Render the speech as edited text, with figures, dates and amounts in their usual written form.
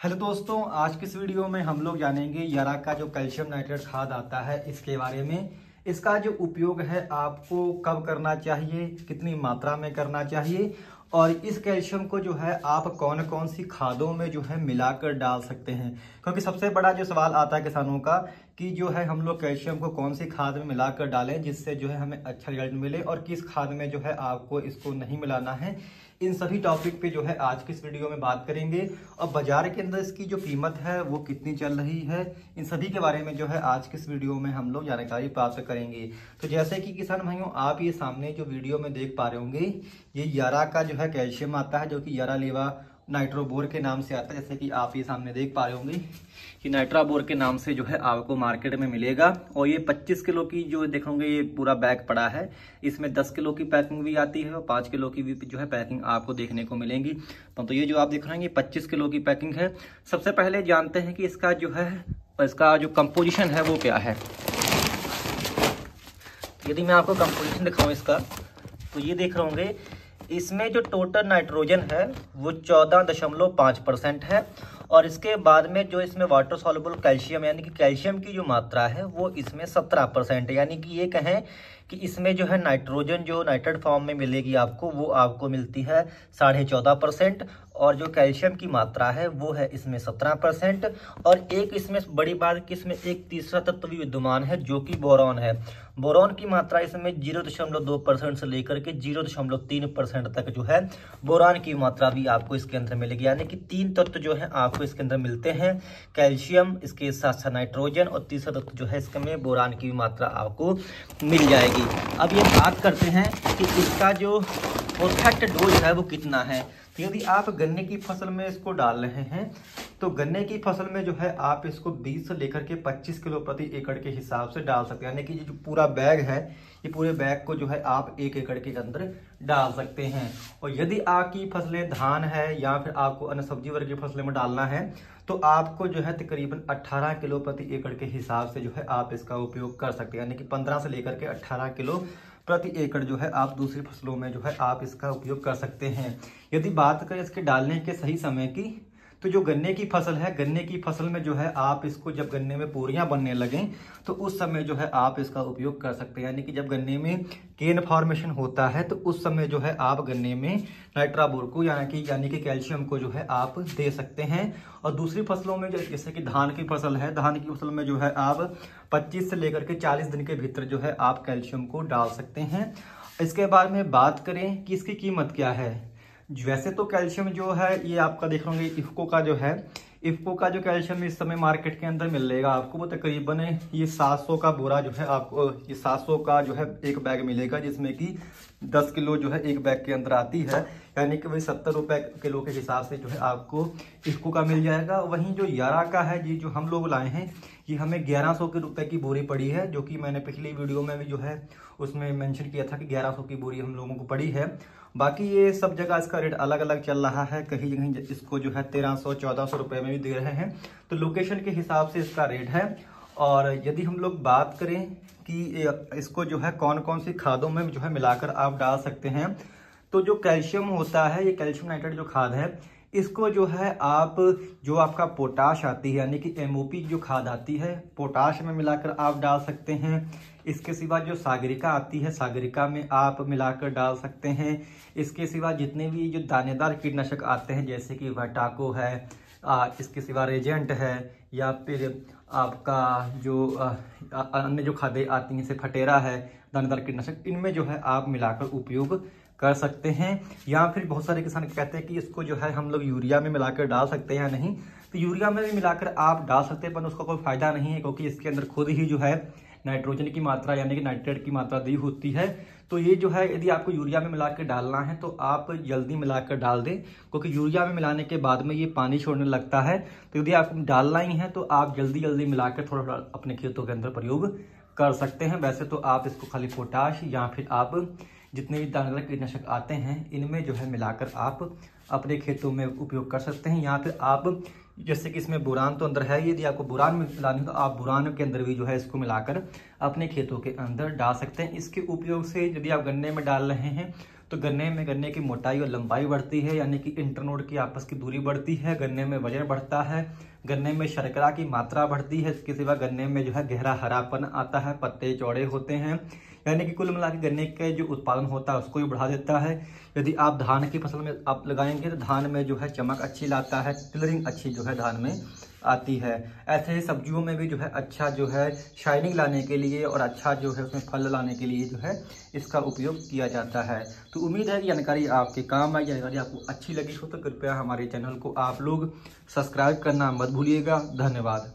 Hello दोस्तों, आज की इस वीडियो में हम लोग जानेंगे यारा का जो कैल्शियम नाइट्रेट खाद आता है इसके बारे में। इसका जो उपयोग है आपको कब करना चाहिए, कितनी मात्रा में करना चाहिए और इस कैल्शियम को जो है आप कौन कौन सी खादों में जो है मिलाकर डाल सकते हैं। क्योंकि सबसे बड़ा जो सवाल आता है किसानों का कि जो है हम लोग कैल्शियम को कौन सी खाद में मिलाकर डालें जिससे जो है हमें अच्छा रिजल्ट मिले और किस खाद में जो है आपको इसको नहीं मिलाना है। इन सभी टॉपिक पे जो है आज की इस वीडियो में बात करेंगे और बाजार के अंदर इसकी जो कीमत है वो कितनी चल रही है, इन सभी के बारे में जो है आज की इस वीडियो में हम लोग जानकारी प्राप्त करेंगे। तो जैसे कि किसान भाइयों, आप ये सामने जो वीडियो में देख पा रहे होंगे, ये यारा का जो है कैल्शियम आता है जो कि यारा लेवा नाइट्रोबोर के नाम से आता है। जैसे कि आप ये सामने देख पा रहे होंगे कि नाइट्राबोर के नाम से जो है आपको मार्केट में मिलेगा। और ये 25 किलो की जो देखोगे ये पूरा बैग पड़ा है, इसमें 10 किलो की पैकिंग भी आती है और 5 किलो की भी जो है पैकिंग आपको देखने को मिलेंगी। तो ये जो आप देख रहे हैं ये 25 किलो की पैकिंग है। सबसे पहले जानते हैं कि इसका जो कंपोजिशन है वो क्या है। यदि मैं आपको कंपोजिशन दिखाऊं इसका, तो ये देख रहे होंगे इसमें जो टोटल नाइट्रोजन है वो 14.5% है और इसके बाद में जो इसमें वाटर सॉल्युबल कैल्शियम यानी कि कैल्शियम की जो मात्रा है वो इसमें 17% है। यानी कि ये कहें कि इसमें जो है नाइट्रोजन जो नाइट्रेट फॉर्म में मिलेगी आपको वो आपको मिलती है 14.5% और जो कैल्शियम की मात्रा है वो है इसमें 17%। और एक इसमें बड़ी बात कि इसमें एक तीसरा तत्व भी विद्यमान है जो कि बोरॉन है। बोरॉन की मात्रा इसमें 0.2% से लेकर के 0.3% तक जो है बोरान की मात्रा भी आपको इसके अंदर मिलेगी। यानी कि 3 तत्व जो है आपको इसके अंदर मिलते हैं, कैल्शियम, इसके साथ साथ नाइट्रोजन और तीसरा तत्व जो है इसमें बोरान की मात्रा आपको मिल जाएगी। अब ये बात करते हैं कि इसका जो परफेक्ट डोज है वो कितना है। तो यदि आप गन्ने की फसल में इसको डाल रहे हैं तो गन्ने की फसल में जो है आप इसको 20 से लेकर के 25 किलो प्रति एकड़ के हिसाब से डाल सकते हैं। यानी कि जो पूरा बैग है ये पूरे बैग को जो है आप 1 एकड़ के अंदर डाल सकते हैं। और यदि आपकी फसलें धान है या फिर आपको अन्य सब्जी वर्ग की फसलें में डालना है तो आपको जो है तकरीबन 18 किलो प्रति एकड़ के हिसाब से जो है आप इसका उपयोग कर सकते हैं। यानी कि 15 से लेकर के 18 किलो प्रति एकड़ जो है आप दूसरी फसलों में जो है आप इसका उपयोग कर सकते हैं। यदि बात करें इसके डालने के सही समय की, तो जो गन्ने की फसल है, गन्ने की फसल में जो है आप इसको जब गन्ने में पूरियां बनने लगें तो उस समय जो है आप इसका उपयोग कर सकते हैं। यानी कि जब गन्ने में केन फॉर्मेशन होता है तो उस समय जो है आप गन्ने में नाइट्राबोर को यानी कि कैल्शियम को जो है आप दे सकते हैं। और दूसरी फसलों में जैसे कि धान की फसल है, धान की फसल में जो है आप 25 से लेकर के 40 दिन के भीतर जो है आप कैल्शियम को डाल सकते हैं। इसके बाद में बात करें कि इसकी कीमत क्या है। वैसे तो कैल्शियम जो है ये आपका देख रहे होंगे इफ्को का जो है, इफ्को का जो कैल्शियम इस समय मार्केट के अंदर मिलेगा आपको वो तकरीबन ये 700 का बोरा जो है आपको ये 700 का जो है एक बैग मिलेगा, जिसमें कि 10 किलो जो है एक बैग के अंदर आती है। यानी कि वही 70 रुपए किलो के हिसाब से जो है आपको इफ्को का मिल जाएगा। वहीं जो यारा का है ये जो हम लोग लाए हैं ये हमें 1100 के रुपए की बोरी पड़ी है, जो कि मैंने पिछली वीडियो में भी जो है उसमें मेंशन किया था कि 1100 की बोरी हम लोगों को पड़ी है। बाकी ये सब जगह इसका रेट अलग अलग चल रहा है, कहीं जगह इसको जो है 1300-1400 रुपए में भी दे रहे हैं। तो लोकेशन के हिसाब से इसका रेट है। और यदि हम लोग बात करें कि इसको जो है कौन कौन सी खादों में जो है मिलाकर आप डाल सकते हैं, तो जो कैल्शियम होता है, ये कैल्शियम नाइट्रेट जो खाद है, इसको जो है आप जो आपका पोटाश आती है यानी कि एमओपी जो खाद आती है पोटाश में मिलाकर आप डाल सकते हैं। इसके सिवा जो सागरिका आती है सागरिका में आप मिलाकर डाल सकते हैं। इसके सिवा जितने भी जो दानेदार कीटनाशक आते हैं जैसे कि वटाको है, इसके सिवा रेजेंट है या फिर आपका जो अन्य जो खादें आती हैं जैसे फटेरा है, दानेदार कीटनाशक, इनमें जो है आप मिलाकर उपयोग कर सकते हैं। या फिर बहुत सारे किसान कहते हैं कि इसको जो है हम लोग यूरिया में मिलाकर डाल सकते हैं या नहीं, तो यूरिया में भी मिलाकर आप डाल सकते हैं पर उसका कोई फायदा नहीं है क्योंकि इसके अंदर खुद ही जो है नाइट्रोजन की मात्रा यानी कि नाइट्रेट की मात्रा दी होती है। तो ये जो है यदि आपको यूरिया में मिलाकर डालना है तो आप जल्दी मिलाकर डाल दें, क्योंकि यूरिया में मिलाने के बाद में ये पानी छोड़ने लगता है। तो यदि आपको डालना ही है तो आप जल्दी जल्दी मिलाकर थोड़ा थोड़ा अपने खेतों के अंदर प्रयोग कर सकते हैं। वैसे तो आप इसको खाली पोटाश या फिर आप जितने भी दानेदार कीटनाशक आते हैं इनमें जो है मिलाकर आप अपने खेतों में उपयोग कर सकते हैं। या फिर आप जैसे कि इसमें बोरान तो अंदर है, यदि आपको बोरान मिलानी है तो आप बोरान के अंदर भी जो है इसको मिलाकर अपने खेतों के अंदर डाल सकते हैं। इसके उपयोग से यदि आप गन्ने में डाल रहे हैं तो गन्ने की मोटाई और लंबाई बढ़ती है, यानी कि इंटरनोड की आपस की दूरी बढ़ती है, गन्ने में वजन बढ़ता है, गन्ने में शर्करा की मात्रा बढ़ती है। इसके सिवा गन्ने में जो है गहरा हरापन आता है, पत्ते चौड़े होते हैं, यानी कि कुल मिला के गन्ने के जो उत्पादन होता है उसको भी बढ़ा देता है। यदि आप धान की फसल में आप लगाएंगे तो धान में जो है चमक अच्छी लाता है, कलरिंग अच्छी जो है धान में आती है। ऐसे ही सब्जियों में भी जो है अच्छा जो है शाइनिंग लाने के लिए और अच्छा जो है उसमें फल लाने के लिए जो है इसका उपयोग किया जाता है। तो उम्मीद है कि जानकारी आपके काम आई। जानकारी आपको अच्छी लगी हो तो कृपया हमारे चैनल को आप लोग सब्सक्राइब करना मत भूलिएगा। धन्यवाद।